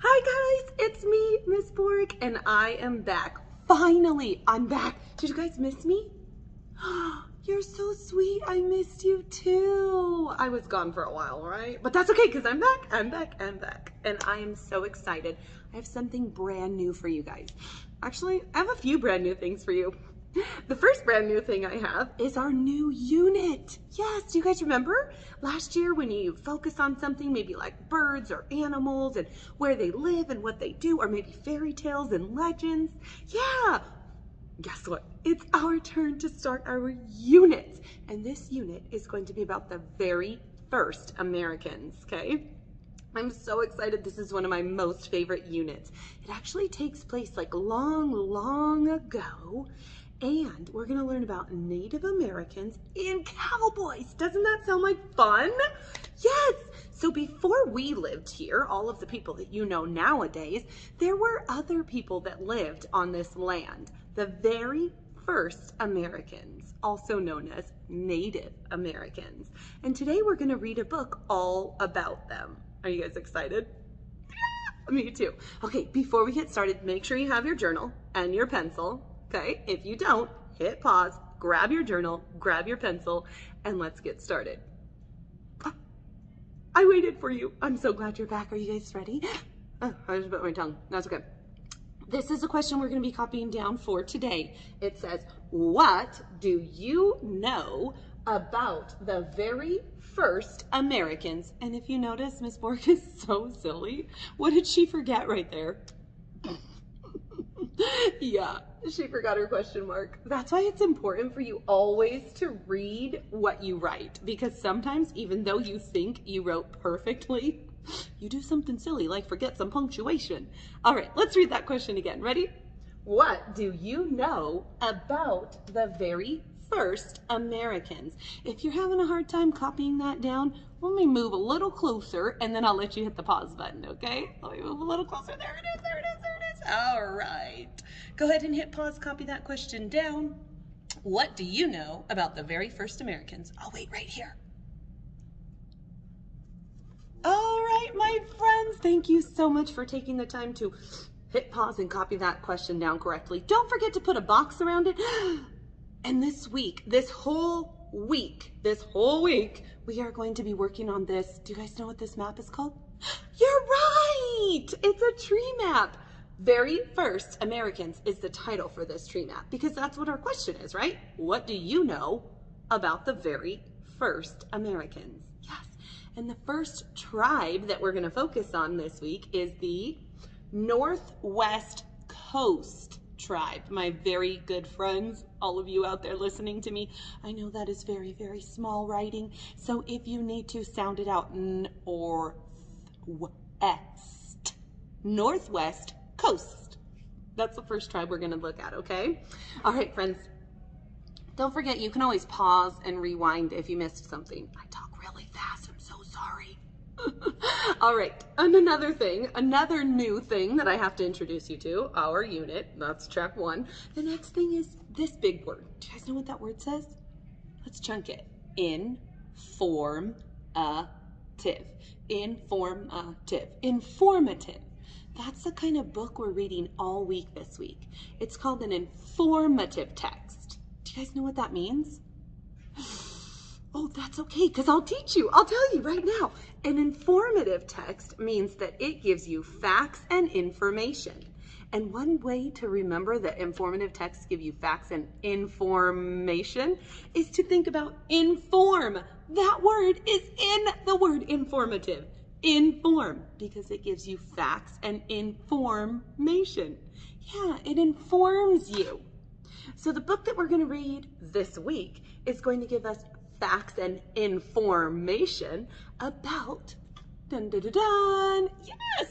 Hi guys, it's me, Miss Borg, and I am back. Finally, I'm back. Did you guys miss me? You're so sweet. I missed you too. I was gone for a while, right? But that's okay because I'm back. And I am so excited. I have something brand new for you guys. Actually, I have a few brand new things for you. The first brand new thing I have is our new unit. Yes, do you guys remember last year when you focus on something, maybe like birds or animals and where they live and what they do, or maybe fairy tales and legends? Yeah, guess what? It's our turn to start our units. And this unit is going to be about the very first Americans, okay? I'm so excited. This is one of my most favorite units. It actually takes place like long ago. And we're going to learn about Native Americans and cowboys. Doesn't that sound like fun? Yes. So before we lived here, all of the people that you know nowadays, there were other people that lived on this land. The very first Americans, also known as Native Americans. And today we're going to read a book all about them. Are you guys excited? Me too. Okay, before we get started, make sure you have your journal and your pencil. Okay, if you don't, hit pause, grab your journal, grab your pencil, and let's get started. I waited for you. I'm so glad you're back. Are you guys ready? Oh, I just bit my tongue. That's okay. This is a question we're going to be copying down for today. It says, what do you know about the very first Americans? And if you notice, Miss Bork is so silly. What did she forget right there? Yeah, she forgot her question mark. That's why it's important for you always to read what you write, because sometimes even though you think you wrote perfectly, you do something silly like forget some punctuation. All right, let's read that question again. Ready? What do you know about the very first Americans? If you're having a hard time copying that down, let me move a little closer and then I'll let you hit the pause button, okay? Let me move a little closer. There it is, there it is, there it is. All right. Go ahead and hit pause, copy that question down. What do you know about the very first Americans? I'll wait right here. All right, my friends, thank you so much for taking the time to hit pause and copy that question down correctly. Don't forget to put a box around it. And this week, this whole week, we are going to be working on this. Do you guys know what this map is called? You're right! It's a tree map. Very First Americans is the title for this tree map because that's what our question is, right? What do you know about the very first Americans? Yes. And the first tribe that we're going to focus on this week is the Northwest Coast tribe. My very good friends, all of you out there listening to me, I know that is very small writing. So if you need to sound it out, Northwest Coast. That's the first tribe we're going to look at, okay? All right, friends. Don't forget, you can always pause and rewind if you missed something. I talk really fast. I'm so sorry. All right, and another new thing that I have to introduce you to, our unit. That's track one. The next thing is this big word. Do you guys know what that word says? Let's chunk it. Informative. Informative. That's the kind of book we're reading all week this week. It's called an informative text. Do you guys know what that means? Oh, that's okay, because I'll teach you. I'll tell you right now. An informative text means that it gives you facts and information. And one way to remember that informative texts give you facts and information is to think about inform. That word is in the word informative. Inform, because it gives you facts and information. Yeah, it informs you. So the book that we're going to read this week is going to give us facts and information about, yes,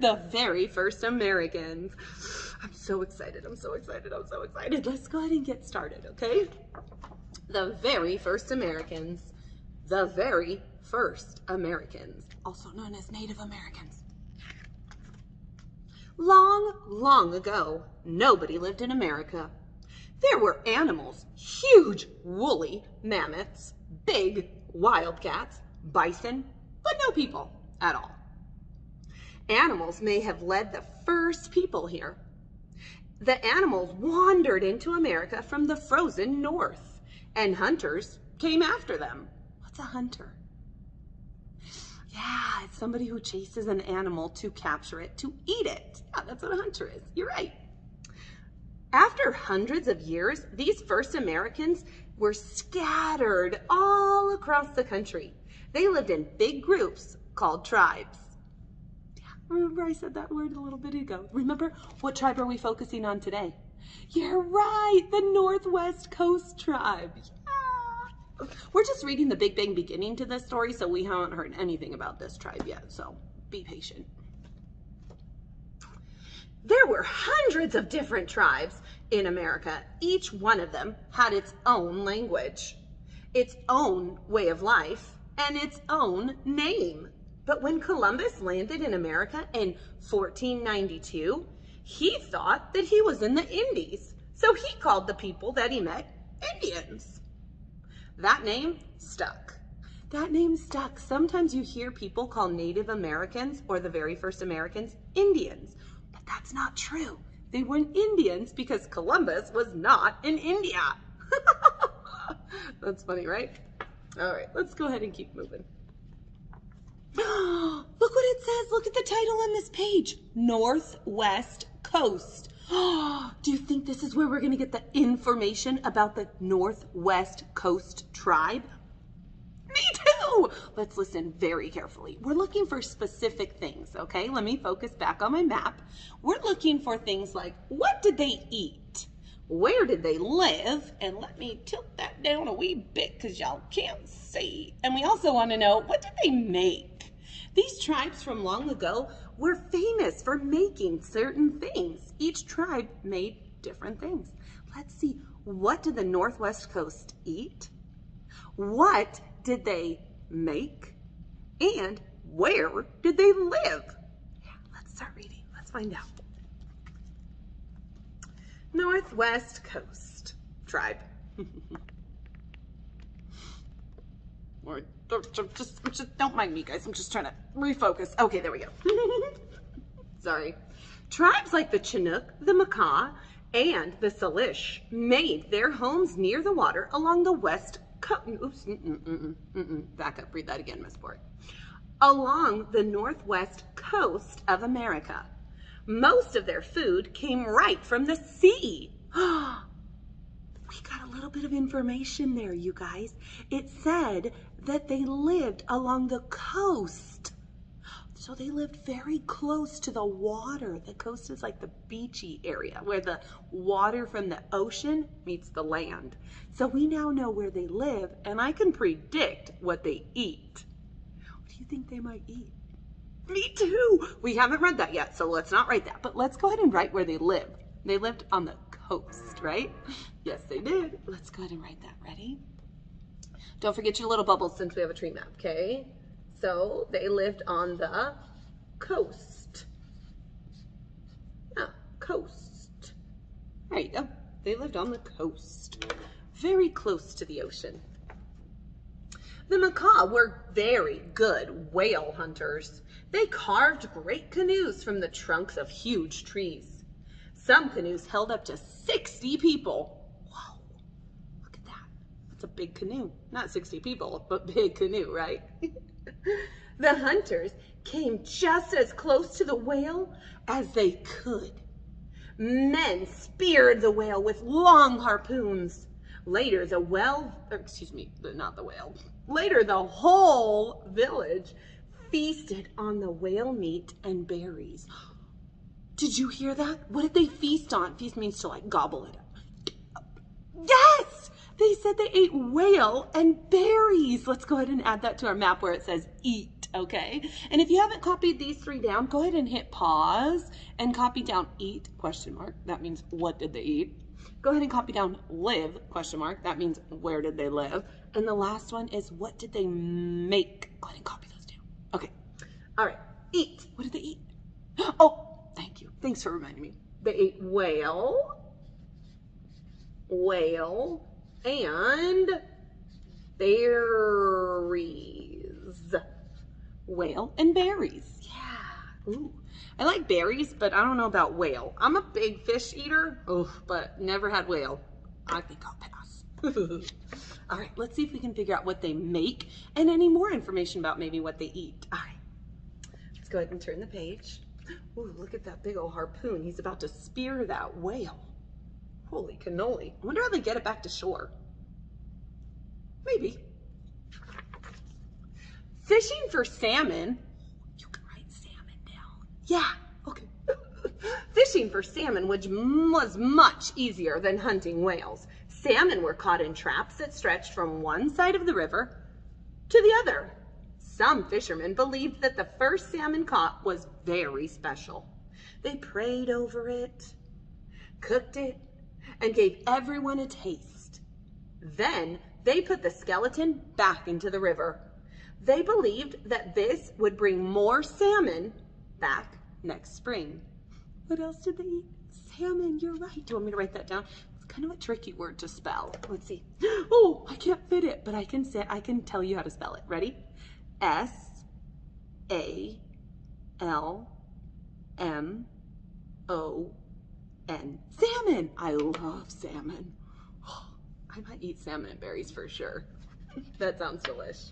the very first Americans. I'm so excited. Let's go ahead and get started, okay? The very first Americans. The very first Americans, also known as Native Americans. Long ago, nobody lived in America. There were animals, huge woolly mammoths, big wildcats, bison, but no people at all. Animals may have led the first people here. The animals wandered into America from the frozen north, and hunters came after them. What's a hunter? Yeah, it's somebody who chases an animal to capture it, to eat it. Yeah, that's what a hunter is. You're right. After hundreds of years, these first Americans were scattered all across the country. They lived in big groups called tribes. Yeah, remember I said that word a little bit ago. Remember, what tribe are we focusing on today? You're right, the Northwest Coast tribe. Yeah. We're just reading the Big Bang beginning to this story, so we haven't heard anything about this tribe yet, so be patient. There were hundreds of different tribes in America. Each one of them had its own language, its own way of life, and its own name. But when Columbus landed in America in 1492, he thought that he was in the Indies. So he called the people that he met Indians. That name stuck. That name stuck. Sometimes you hear people call Native Americans or the very first Americans Indians. That's not true. They weren't Indians because Columbus was not in India. That's funny, right? All right, let's go ahead and keep moving. Look what it says. Look at the title on this page. Northwest Coast. Do you think this is where we're going to get the information about the Northwest Coast tribe? Me too! Let's listen very carefully. We're looking for specific things, okay? Let me focus back on my map. We're looking for things like, what did they eat? Where did they live? And let me tilt that down a wee bit because y'all can't see. And we also want to know, what did they make? These tribes from long ago were famous for making certain things. Each tribe made different things. Let's see, what did the Northwest Coast eat? What did they make? And where did they live? Yeah, let's start reading. Let's find out. Northwest Coast tribe. Or just don't mind me, guys. I'm just trying to refocus. Okay, there we go. Sorry. Tribes like the Chinook, the Makah, and the Salish made their homes near the water along the west coast. Oops. Back up. Read that again, Miss Borg. Along the northwest coast of America. Most of their food came right from the sea. We got a little bit of information there, you guys. It said that they lived along the coast. So they lived very close to the water. The coast is like the beachy area where the water from the ocean meets the land. So we now know where they live, and I can predict what they eat. What do you think they might eat? Me too. We haven't read that yet, so let's not write that. But let's go ahead and write where they lived. They lived on the coast, right? Yes, they did. Let's go ahead and write that. Ready? Don't forget your little bubbles since we have a tree map, okay? So they lived on the coast. Yeah, coast. There you go. They lived on the coast, very close to the ocean. The Makah were very good whale hunters. They carved great canoes from the trunks of huge trees. Some canoes held up to 60 people. Whoa, look at that. That's a big canoe. Not 60 people, but big canoe, right? The hunters came just as close to the whale as they could. Men speared the whale with long harpoons. Later, the whole village feasted on the whale meat and berries. Did you hear that? What did they feast on? Feast means to like gobble it up. Yes! They said they ate whale and berries. Let's go ahead and add that to our map where it says eat, okay? And if you haven't copied these three down, go ahead and hit pause and copy down eat, question mark. That means what did they eat? Go ahead and copy down live, question mark. That means where did they live? And the last one is what did they make? Go ahead and copy those down. Okay. All right. Eat. What did they eat? Oh, thank you. Thanks for reminding me. They ate whale, and berries. Whale and berries. Yeah. Ooh, I like berries, but I don't know about whale. I'm a big fish eater, but never had whale. I think I'll pass. All right, let's see if we can figure out what they make and any more information about maybe what they eat. All right, let's go ahead and turn the page. Ooh, look at that big old harpoon. He's about to spear that whale. Holy cannoli. I wonder how they get it back to shore. Maybe. Fishing for salmon. You can write salmon down. Yeah, okay. Fishing for salmon was much easier than hunting whales. Salmon were caught in traps that stretched from one side of the river to the other. Some fishermen believed that the first salmon caught was very special. They prayed over it, cooked it, and gave everyone a taste. Then they put the skeleton back into the river. They believed that this would bring more salmon back next spring. What else did they eat? Salmon, you're right. Do you want me to write that down? It's kind of a tricky word to spell. Let's see. Oh, I can't fit it, but I can tell you how to spell it. Ready? S-A-L-M-O-N. Salmon. I love salmon. I might eat salmon and berries for sure. That sounds delish.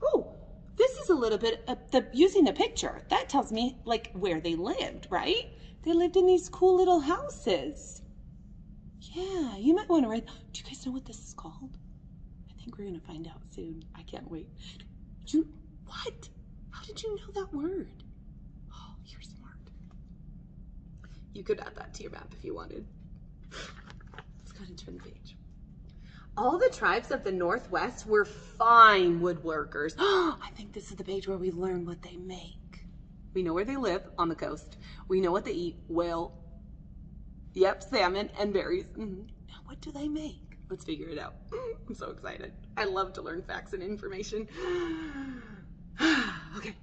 Oh, this is a little bit of using the picture. That tells me like where they lived, right? They lived in these cool little houses. Yeah, you might want to write. Do you guys know what this is called? I think we're going to find out soon. I can't wait. What? How did you know that word? Oh, you're smart. You could add that to your map if you wanted. Let's go ahead and turn the page. All the tribes of the Northwest were fine woodworkers. I think this is the page where we learn what they make. We know where they live, on the coast. We know what they eat, whale, yep, salmon, and berries. Now, what do they make? Let's figure it out. I'm so excited. I love to learn facts and information. Okay.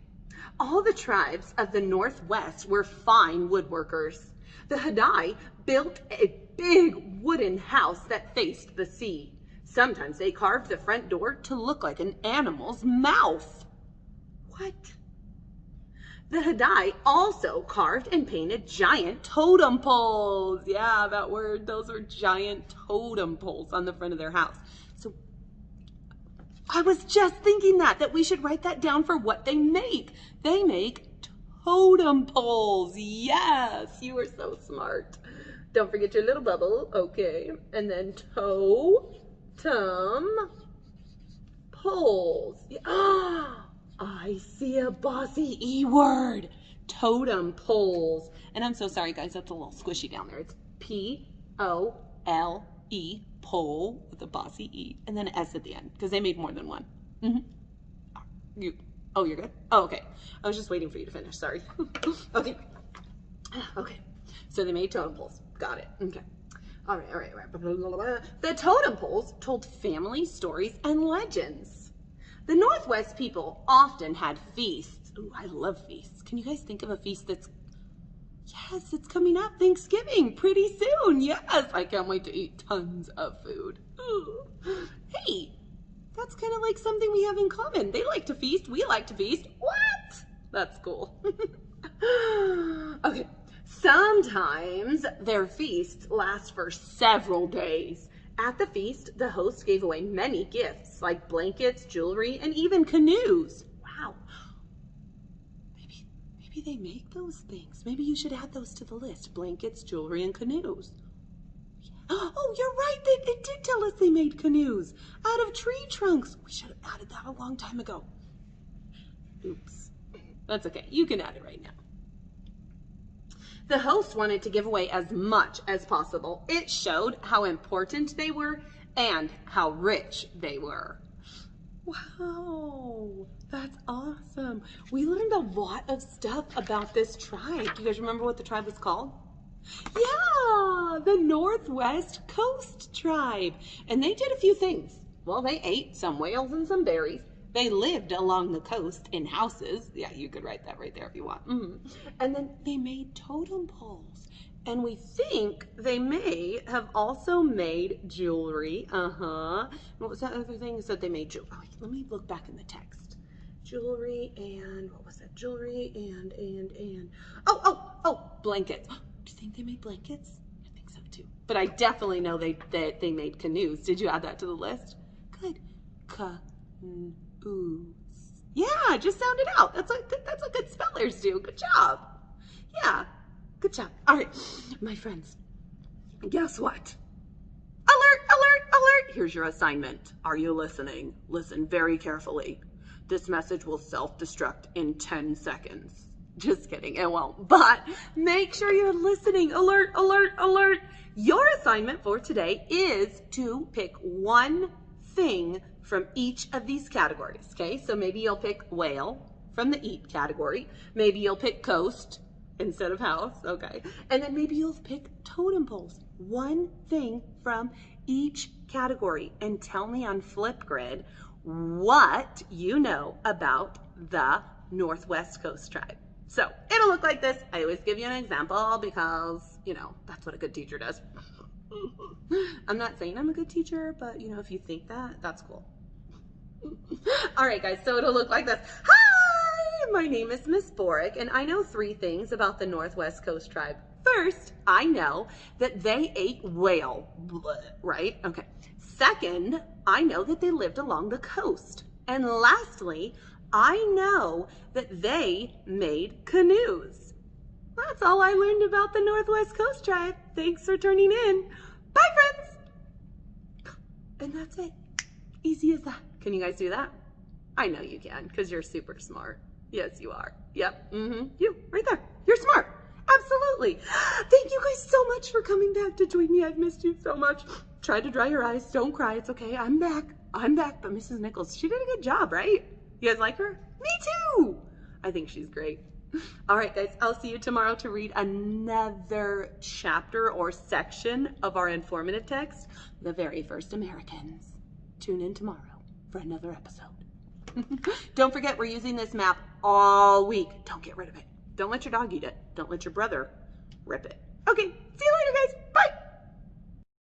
All the tribes of the Northwest were fine woodworkers. The Haddai built a big wooden house that faced the sea. Sometimes they carved the front door to look like an animal's mouth. What? The Haddai also carved and painted giant totem poles. Yeah, that word. Those are giant totem poles on the front of their house. So I was just thinking that we should write that down for what they make. They make totem poles. Yes, you are so smart. Don't forget your little bubble. Okay. And then totem poles. I see a bossy E word. Totem poles. And I'm so sorry, guys. That's a little squishy down there. It's P-O-L-E, pole, with a bossy E, and then an S at the end, because they made more than one. You're good? Oh, okay. I was just waiting for you to finish. Sorry. Okay. Okay. So they made totem poles. Got it. Okay. All right. The totem poles told family stories and legends. The Northwest people often had feasts. Ooh, I love feasts. Can you guys think of a feast that's... Yes, it's coming up. Thanksgiving, pretty soon. Yes, I can't wait to eat tons of food. Ooh. Hey, that's kind of like something we have in common. They like to feast. We like to feast. What? That's cool. Okay. Sometimes their feasts last for several days. At the feast, the host gave away many gifts like blankets, jewelry, and even canoes. Wow. Maybe they make those things. Maybe you should add those to the list. Blankets, jewelry, and canoes. Oh, you're right. It did tell us they made canoes out of tree trunks. We should have added that a long time ago. Oops. That's okay. You can add it right now. The host wanted to give away as much as possible. It showed how important they were and how rich they were. Wow, that's awesome. We learned a lot of stuff about this tribe. Do you guys remember what the tribe was called? Yeah, the Northwest Coast Tribe. And they did a few things. Well, they ate some whales and some berries. They lived along the coast in houses. Yeah, you could write that right there if you want. And then they made totem poles. And we think they may have also made jewelry. What was that other thing? It said they made jewelry. Oh, let me look back in the text. Jewelry and, what was that? Jewelry and, oh, blankets. Do you think they made blankets? I think so too. But I definitely know they made canoes. Did you add that to the list? Good. Canoes. Yeah, just sound it out. That's what good spellers do. Good job. Yeah, good job. All right, my friends, guess what? Alert, alert, alert. Here's your assignment. Are you listening? Listen very carefully. This message will self-destruct in 10 seconds. Just kidding, it won't. But make sure you're listening. Alert, alert, alert. Your assignment for today is to pick one thing from each of these categories, okay? So maybe you'll pick whale from the eat category. Maybe you'll pick coast instead of house, okay? And then maybe you'll pick totem poles. One thing from each category. And tell me on Flipgrid what you know about the Northwest Coast Tribe. So it'll look like this. I always give you an example because, you know, that's what a good teacher does. I'm not saying I'm a good teacher, but, you know, if you think that, that's cool. All right, guys, so it'll look like this. Hi, my name is Miss Boric, and I know 3 things about the Northwest Coast Tribe. First, I know that they ate whale, right? Okay. Second, I know that they lived along the coast. And lastly, I know that they made canoes. That's all I learned about the Northwest Coast Tribe. Thanks for turning in. Bye, friends. And that's it. Easy as that. Can you guys do that? I know you can, because you're super smart. Yes, you are. Yep. You, right there. You're smart. Absolutely. Thank you guys so much for coming back to join me. I've missed you so much. Try to dry your eyes. Don't cry. It's okay. I'm back. But Mrs. Nichols, she did a good job, right? You guys like her? Me too. I think she's great. All right, guys. I'll see you tomorrow to read another chapter or section of our informative text, The Very First Americans. Tune in tomorrow for another episode. Don't forget, we're using this map all week. Don't get rid of it. Don't let your dog eat it. Don't let your brother rip it. Okay, see you later, guys. Bye.